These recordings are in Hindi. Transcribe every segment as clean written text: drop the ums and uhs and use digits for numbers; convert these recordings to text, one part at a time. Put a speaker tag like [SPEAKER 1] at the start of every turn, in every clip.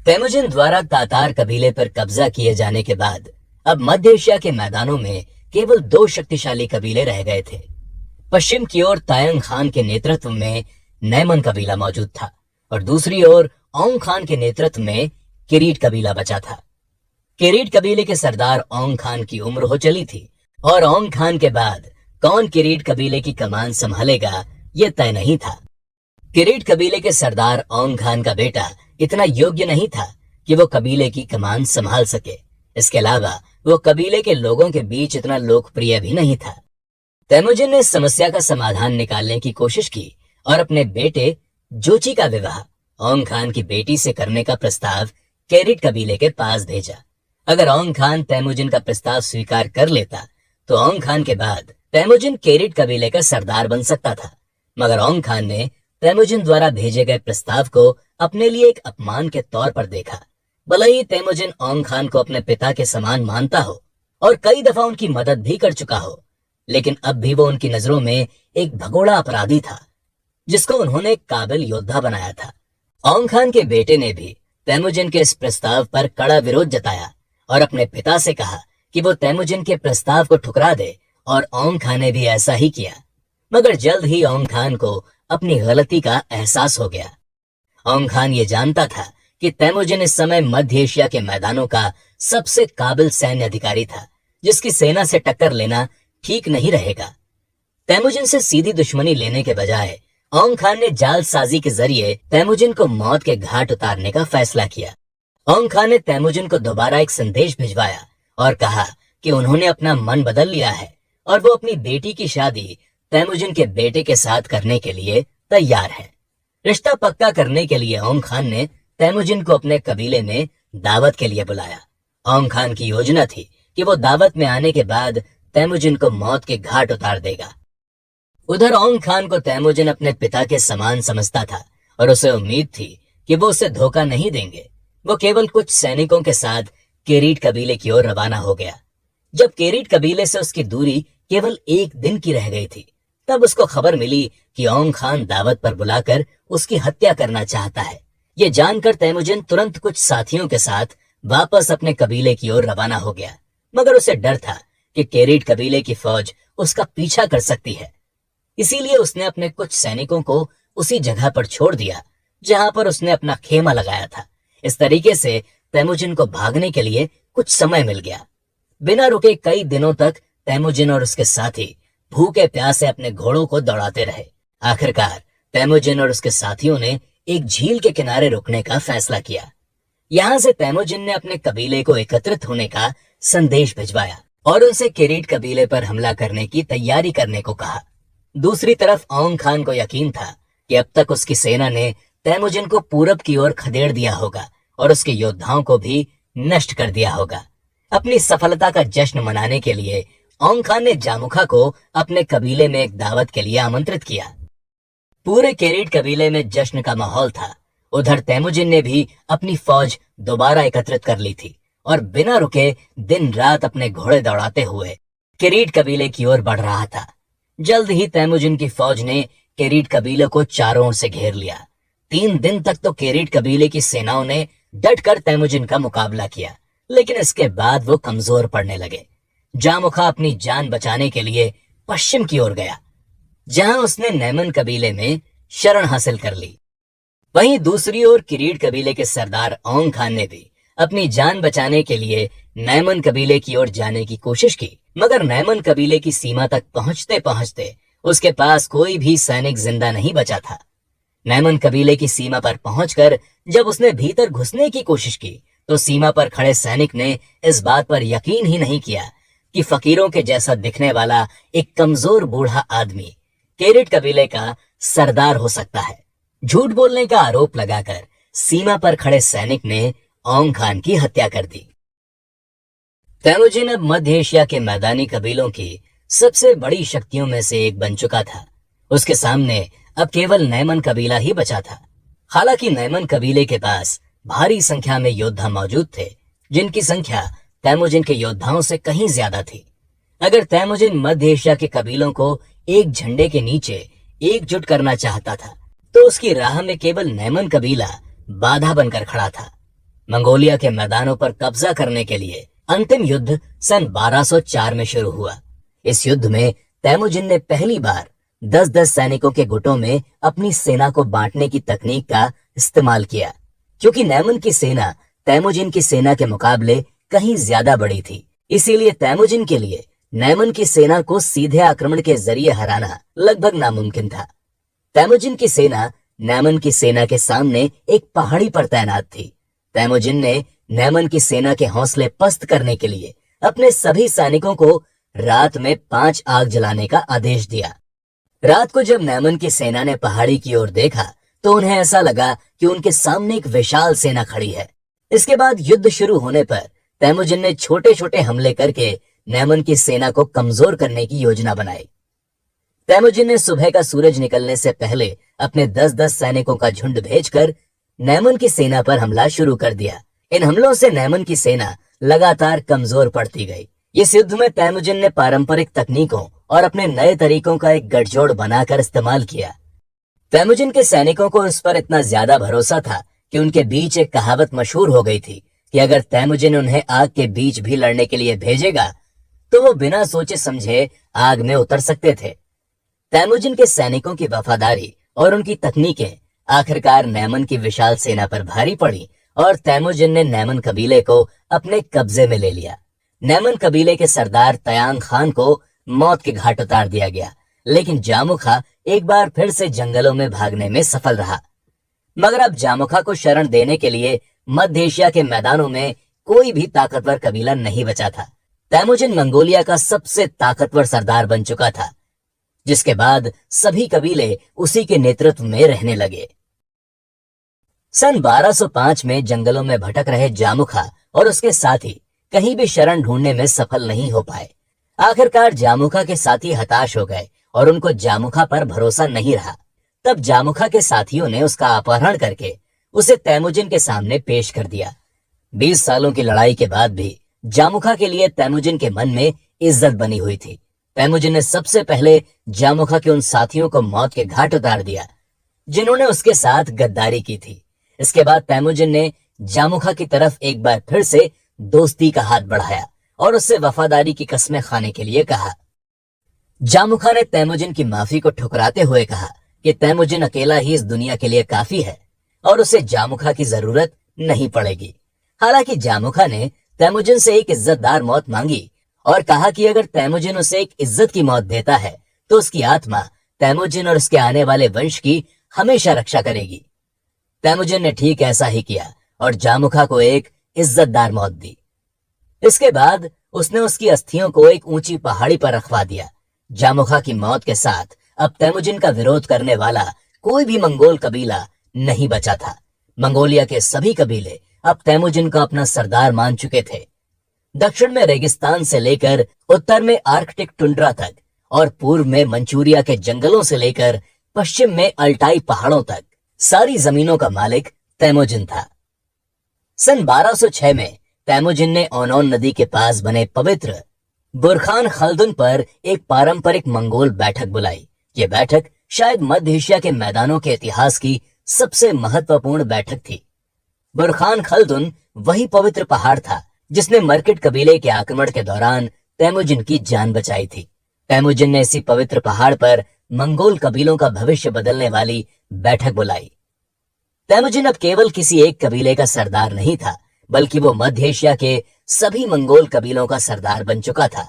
[SPEAKER 1] तेमुजिन द्वारा तातार कबीले पर कब्जा किए जाने के बाद अब मध्य एशिया के मैदानों में केवल दो शक्तिशाली कबीले रह गए थे। पश्चिम की ओर तायंग खान के नेतृत्व में नैमन कबीला मौजूद था और दूसरी ओर औंग खान के नेतृत्व में किरीट कबीला बचा था। किरीट कबीले के सरदार औंग खान की उम्र हो चली थी और औंग खान के बाद कौन किरीट कबीले की कमान संभालेगा यह तय नहीं था। किरीट कबीले के सरदार औंग खान का बेटा इतना योग्य नहीं था कि वो कबीले की कमान संभाल सके। इसके अलावा वो कबीले के लोगों के बीच इतना लोकप्रिय भी नहीं था। तेमुजिन ने इस समस्या का समाधान निकालने की कोशिश की और अपने बेटे जोची का विवाह औंग खान की बेटी से करने का प्रस्ताव किरीट कबीले के पास भेजा। अगर औंग खान तेमुजिन का प्रस्ताव स्वीकार कर लेता तो औंग खान के बाद तेमुजिन किरीट कबीले का सरदार बन सकता था, मगर औंग खान ने तेमुजिन द्वारा भेजे गए प्रस्ताव को अपने लिए एक अपमान के तौर पर देखा। भले ही तेमुजिन औंग खान को अपने पिता के समान मानता हो और कई दफा उनकी मदद भी कर चुका हो, लेकिन अब भी वो उनकी नजरों में एक भगोड़ा अपराधी था जिसको उन्होंने एक काबिल योद्धा बनाया था। औंग खान के बेटे ने भी तेमुजिन के इस प्रस्ताव पर कड़ा विरोध जताया और अपने पिता से कहा कि वो तेमुजिन के प्रस्ताव को ठुकरा दे, और औंग खान ने भी ऐसा ही किया। मगर जल्द ही औंग खान को अपनी गलती का एहसास हो गया। औंग खान ये जानता था कि तेमुजिन इस समय मध्य एशिया के मैदानों का सबसे काबिल सैन्य अधिकारी था, जिसकी सेना से टक्कर लेना ठीक नहीं रहेगा। तेमुजिन से सीधी दुश्मनी लेने के बजाय औंग खान ने जालसाजी के जरिए तेमुजिन को मौत के घाट उतारने का फैसला किया। औंग खान ने तेमुजिन को दोबारा एक संदेश भिजवाया और कहा कि उन्होंने अपना मन बदल लिया है और वो अपनी बेटी की शादी तेमुजिन के बेटे के साथ करने के लिए तैयार है। रिश्ता पक्का करने के लिए औंग खान ने तेमुजिन को अपने कबीले में दावत के लिए बुलाया। औंग खान की योजना थी कि वो दावत में आने के बाद तेमुजिन को मौत के घाट उतार देगा। उधर औंग खान को तेमुजिन अपने पिता के समान समझता था और उसे उम्मीद थी कि वो उसे धोखा नहीं देंगे। वो केवल कुछ सैनिकों के साथ किरीट कबीले की ओर रवाना हो गया। जब किरीट कबीले से उसकी दूरी केवल एक दिन की रह गई थी, तब उसको खबर मिली कि औंग खान दावत पर बुलाकर उसकी हत्या करना चाहता है। ये जानकर तेमुजिन तुरंत कुछ साथियों के साथ वापस अपने कबीले की ओर रवाना हो गया, मगर उसे डर था कि किरीट कबीले की फौज उसका पीछा कर सकती है। इसीलिए उसने अपने कुछ सैनिकों को उसी जगह पर छोड़ दिया जहां पर उसने अपना खेमा लगाया था। इस तरीके से तेमुजिन को भागने के लिए कुछ समय मिल गया। बिना रुके कई दिनों तक तेमुजिन और उसके साथी भूखे प्यासे अपने घोड़ों को दौड़ाते रहे। आखिरकार तेमुजिन और उसके साथियों ने एक झील के किनारे रुकने का फैसला किया। यहां से तेमुजिन ने अपने कबीले को एकत्रित होने का संदेश भिजवाया और उनसे किरीट कबीले पर हमला करने की तैयारी करने को कहा। दूसरी तरफ औंग खान को यकीन था कि अब तक उसकी सेना ने तेमुजिन को पूरब की ओर खदेड़ दिया होगा और उसके योद्धाओं को भी नष्ट कर दिया होगा। अपनी सफलता का जश्न मनाने के लिए औंग खान ने जामुखा को अपने कबीले में एक दावत के लिए आमंत्रित किया। पूरे किरीट कबीले में जश्न का माहौल था। उधर तेमुजिन ने भी अपनी फौज दोबारा एकत्रित कर ली थी और बिना रुके दिन रात अपने घोड़े दौड़ाते हुए किरीट कबीले की ओर बढ़ रहा था। जल्द ही तेमुजिन की फौज ने किरीट कबीले को चारों ओर से घेर लिया। 3 दिन तक तो किरीट कबीले की सेनाओं ने डटकर तेमुजिन का मुकाबला किया, लेकिन इसके बाद वो कमजोर पड़ने लगे। जामुखा अपनी जान बचाने के लिए पश्चिम की ओर गया, जहां उसने नैमन कबीले में शरण हासिल कर ली। वहीं दूसरी ओर किरीट कबीले के सरदार औंग खान ने भी अपनी जान बचाने के लिए नैमन कबीले की ओर जाने की कोशिश की, मगर नैमन कबीले की सीमा तक पहुंचते पहुंचते उसके पास कोई भी सैनिक जिंदा नहीं बचा था। नैमन कबीले की सीमा पर पहुंचकर जब उसने भीतर घुसने की कोशिश की तो सीमा पर खड़े सैनिक ने इस बात पर यकीन ही नहीं किया कि फकीरों के जैसा दिखने वाला एक कमजोर बूढ़ा आदमी किरीट कबीले का सरदार हो सकता है। झूठ बोलने का आरोप लगाकर सीमा पर खड़े सैनिक ने औंग खान की हत्या कर दी। तेमुजिन अब मध्य एशिया के मैदानी कबीलों की सबसे बड़ी शक्तियों में से एक बन चुका था। उसके सामने अब केवल नैमन कबीला ही बचा था। हालांकि नैमन कबीले के पास भारी संख्या में योद्धा मौजूद थे, जिनकी संख्या तेमुजिन के योद्धाओं से कहीं ज्यादा थी। अगर तेमुजिन मध्य एशिया के कबीलों को एक झंडे के नीचे एकजुट करना चाहता था तो उसकी राह में केवल नैमन कबीला बाधा बनकर खड़ा था। मंगोलिया के मैदानों पर कब्जा करने के लिए अंतिम युद्ध सन 1204 में शुरू हुआ। इस युद्ध में तैमुजिन ने पहली बार 10-10 सैनिकों के गुटों में अपनी सेना को बांटने की तकनीक का इस्तेमाल किया। क्योंकि नैमन की सेना तैमुजिन की सेना के मुकाबले कहीं ज्यादा बड़ी थी, इसीलिए तैमुजिन के लिए नैमन की सेना को सीधे आक्रमण के जरिए हराना लगभग नामुमकिन था। तैमुजिन की सेना नैमन की सेना के सामने एक पहाड़ी पर तैनात थी। तैमुजिन ने नैमन की सेना के हौसले पस्त करने के लिए अपने सभी सैनिकों को रात में 5 आग जलाने का आदेश दिया। रात को जब नैमन की सेना ने पहाड़ी की ओर देखा तो उन्हें ऐसा लगा कि उनके सामने एक विशाल सेना खड़ी है। इसके बाद युद्ध शुरू होने पर तैमुजिन ने छोटे छोटे हमले करके नैमन की सेना को कमजोर करने की योजना बनाई। तैमुजिन ने सुबह का सूरज निकलने से पहले अपने 10-10 सैनिकों का झुंड भेजकर नैमन की सेना पर हमला शुरू कर दिया। इन हमलों से नैमन की सेना लगातार कमजोर पड़ती गई। इस युद्ध में तैमुजिन ने पारंपरिक तकनीकों और अपने नए तरीकों का एक गठजोड़ बनाकर इस्तेमाल किया। तैमुजिन के सैनिकों को इस पर इतना ज्यादा भरोसा था कि उनके बीच एक कहावत मशहूर हो गई थी कि अगर तैमुजिन उन्हें आग के बीच भी लड़ने के लिए भेजेगा तो वो बिना सोचे समझे आग में उतर सकते थे। तैमुजिन के सैनिकों की वफादारी और उनकी तकनीकें आखिरकार नैमन की विशाल सेना पर भारी पड़ी और तैमुजिन ने नैमन कबीले को अपने कब्जे में ले लिया। नैमन कबीले के सरदार तयांग खान को मौत के घाट उतार दिया गया, लेकिन जामुखा एक बार फिर से जंगलों में भागने में सफल रहा। मगर अब जामुखा को शरण देने के लिए मध्य एशिया के मैदानों में कोई भी ताकतवर कबीला नहीं बचा था। तैमुजिन मंगोलिया का सबसे ताकतवर सरदार बन चुका था, जिसके बाद सभी कबीले उसी के नेतृत्व में रहने लगे। सन 1205 में जंगलों में भटक रहे जामुखा और उसके साथी कहीं भी शरण ढूंढने में सफल नहीं हो पाए। आखिरकार जामुखा के साथी हताश हो गए और उनको जामुखा पर भरोसा नहीं रहा। तब जामुखा के साथियों ने उसका अपहरण करके उसे तैमुजिन के सामने पेश कर दिया। 20 सालों की लड़ाई के बाद भी जामुखा के लिए तैमुजिन के मन में इज्जत बनी हुई थी। तैमुजिन ने सबसे पहले जामुखा के उन साथियों को मौत के घाट उतार दिया जिन्होंने उसके साथ गद्दारी की थी। इसके बाद तैमुजिन ने जामुखा की तरफ एक बार फिर से दोस्ती का हाथ बढ़ाया और उससे वफादारी की कस्में खाने के लिए कहा। जामुखा ने तैमुजिन की माफी को ठुकराते हुए कहा कि तैमुजिन अकेला ही इस दुनिया के लिए काफी है और उसे जामुखा की जरूरत नहीं पड़ेगी। हालांकि जामुखा ने तैमुजिन से एक इज्जतदार मौत मांगी और कहा कि अगर तैमुजिन उसे एक इज्जत की मौत देता है तो उसकी आत्मा तैमुजिन और उसके आने वाले वंश की हमेशा रक्षा करेगी। तैमुजिन ने ठीक ऐसा ही किया और जामुखा को एक इज्जतदार मौत दी। इसके बाद उसने उसकी अस्थियों को एक ऊंची पहाड़ी पर रखवा दिया। जामुखा की मौत के साथ अब तैमुजिन का विरोध करने वाला कोई भी मंगोल कबीला नहीं बचा था। मंगोलिया के सभी कबीले अब तैमुजिन को अपना सरदार मान चुके थे। दक्षिण में रेगिस्तान से लेकर उत्तर में आर्कटिक टुंड्रा तक और पूर्व में मंचूरिया के जंगलों से लेकर पश्चिम में अल्टाई पहाड़ों तक सारी जमीनों का मालिक तैमुजिन था। सन 1206 में तैमुजिन ने ओनोन नदी के पास बने पवित्र बुरखान खल्दुन पर एक पारंपरिक मंगोल बैठक बुलाई। ये बैठक शायद मध्य एशिया के मैदानों के इतिहास की सबसे महत्वपूर्ण बैठक थी। बुरखान खल्दुन वही पवित्र पहाड़ था जिसने मर्किट कबीले के आक्रमण के दौरान तैमुजिन की जान बचाई थी। तैमुजिन ने इसी पवित्र पहाड़ पर मंगोल कबीलों का भविष्य बदलने वाली बैठक बुलाई। तैमुजिन अब केवल किसी एक कबीले का सरदार नहीं था, बल्कि वो मध्य एशिया के सभी मंगोल कबीलों का सरदार बन चुका था।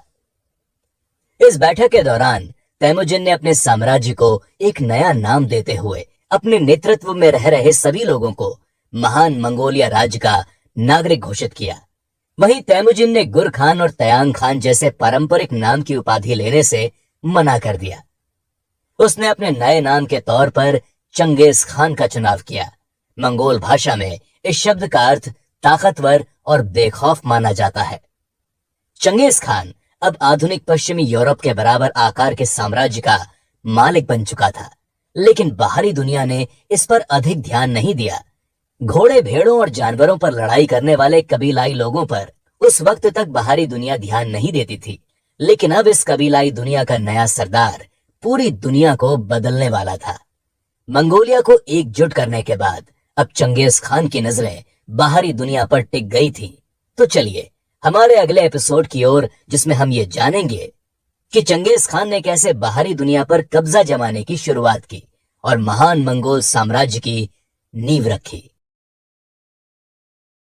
[SPEAKER 1] इस बैठक के दौरान तैमुजिन ने अपने साम्राज्य को एक नया नाम देते हुए अपने नेतृत्व में रह रहे सभी लोगों को महान मंगोलिया राज्य का नागरिक घोषित किया। वहीं तैमुजिन ने गुर खान और तयांग खान जैसे पारंपरिक नाम की उपाधि लेने से मना कर दिया। उसने अपने नए नाम के तौर पर चंगेज खान का चुनाव किया। मंगोल भाषा में इस शब्द का अर्थ ताकतवर और बेखौफ माना जाता है। चंगेज खान अब आधुनिक पश्चिमी यूरोप के बराबर आकार के साम्राज्य का मालिक बन चुका था, लेकिन बाहरी दुनिया ने इस पर अधिक ध्यान नहीं दिया। घोड़े, भेड़ों और जानवरों पर लड़ाई करने वाले कबीलाई लोगों पर उस वक्त तक बाहरी दुनिया ध्यान नहीं देती थी, लेकिन अब इस कबीलाई दुनिया का नया सरदार पूरी दुनिया को बदलने वाला था। मंगोलिया को एकजुट करने के बाद अब चंगेज खान की नजरें बाहरी दुनिया पर टिक गई थी। तो चलिए हमारे अगले एपिसोड की ओर, जिसमें हम ये जानेंगे कि चंगेज खान ने कैसे बाहरी दुनिया पर कब्जा जमाने की शुरुआत की और महान मंगोल साम्राज्य की नींव रखी।